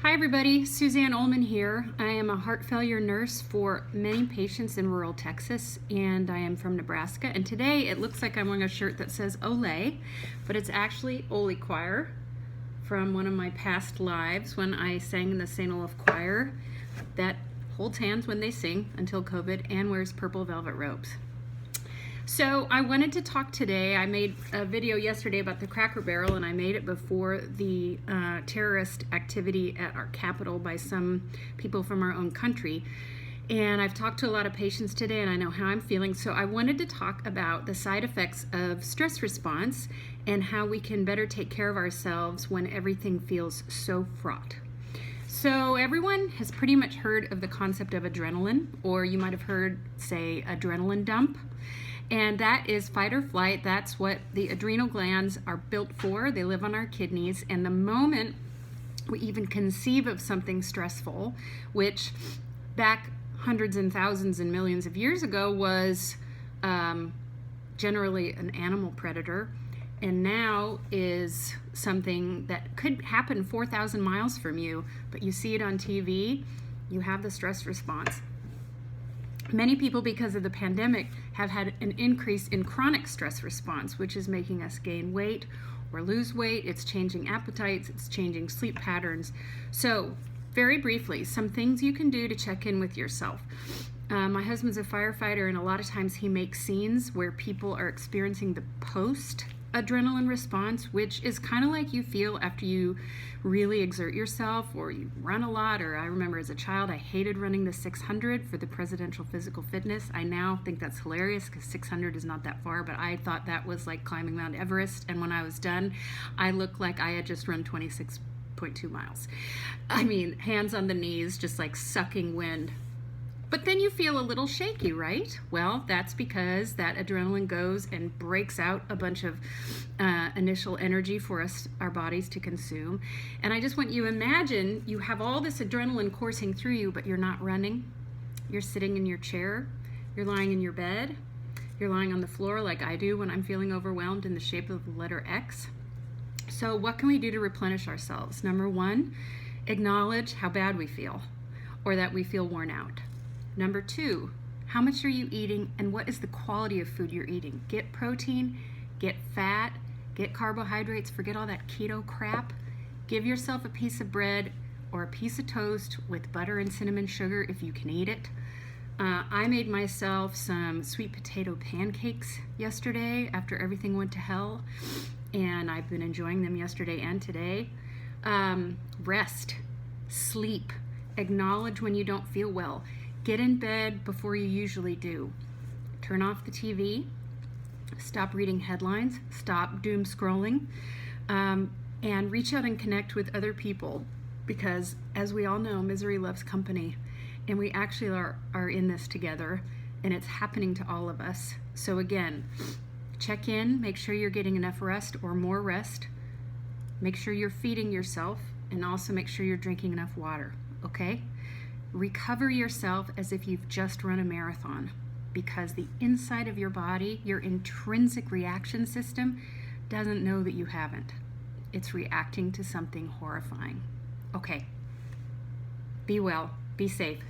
Hi everybody, Suzanne Ullman here. I am a heart failure nurse for many patients in rural Texas, and I am from Nebraska. And today it looks like I'm wearing a shirt that says Olay, but it's actually Ole Choir from one of my past lives when I sang in the St. Olaf Choir that holds hands when they sing until COVID and wears purple velvet robes. So I wanted to talk today. I made a video yesterday about the Cracker Barrel, and I made it before the terrorist activity at our Capitol by some people from our own country. And I've talked to a lot of patients today, and I know how I'm feeling. So I wanted to talk about the side effects of stress response and how we can better take care of ourselves when everything feels so fraught. So everyone has pretty much heard of the concept of adrenaline, or you might have heard, say, adrenaline dump. And that is fight or flight. That's what the adrenal glands are built for. They live on our kidneys. And the moment we even conceive of something stressful, which back hundreds and thousands and millions of years ago was generally an animal predator, and now is something that could happen 4,000 miles from you, but you see it on TV, you have the stress response. Many people, because of the pandemic, have had an increase in chronic stress response, which is making us gain weight or lose weight. It's changing appetites, it's changing sleep patterns. So, very briefly, some things you can do to check in with yourself. My husband's a firefighter, and a lot of times he makes scenes where people are experiencing the post-adrenaline response, which is kind of like you feel after you really exert yourself or you run a lot. Or I remember as a child, I hated running the 600 for the Presidential Physical Fitness. I now think that's hilarious because 600 is not that far, but I thought that was like climbing Mount Everest. And when I was done, I looked like I had just run 26.2 miles. I mean, hands on the knees, just like sucking wind. But then you feel a little shaky, right? Well, that's because that adrenaline goes and breaks out a bunch of initial energy for us, our bodies, to consume. And I just want you to imagine you have all this adrenaline coursing through you, but you're not running. You're sitting in your chair. You're lying in your bed. You're lying on the floor like I do when I'm feeling overwhelmed in the shape of the letter X. So what can we do to replenish ourselves? Number one, acknowledge how bad we feel or that we feel worn out. Number two, how much are you eating and what is the quality of food you're eating? Get protein, get fat, get carbohydrates, forget all that keto crap. Give yourself a piece of bread or a piece of toast with butter and cinnamon sugar if you can eat it. I made myself some sweet potato pancakes yesterday after everything went to hell, and I've been enjoying them yesterday and today. Rest, sleep, acknowledge when you don't feel well. Get in bed before you usually do. Turn off the TV. Stop reading headlines. Stop doom scrolling. And reach out and connect with other people, because as we all know, misery loves company. And we actually are in this together, and it's happening to all of us. So again, check in. Make sure you're getting enough rest or more rest. Make sure you're feeding yourself, and also make sure you're drinking enough water, okay? Recover yourself as if you've just run a marathon, because the inside of your body, your intrinsic reaction system, doesn't know that you haven't. It's reacting to something horrifying. Okay. Be well. Be safe.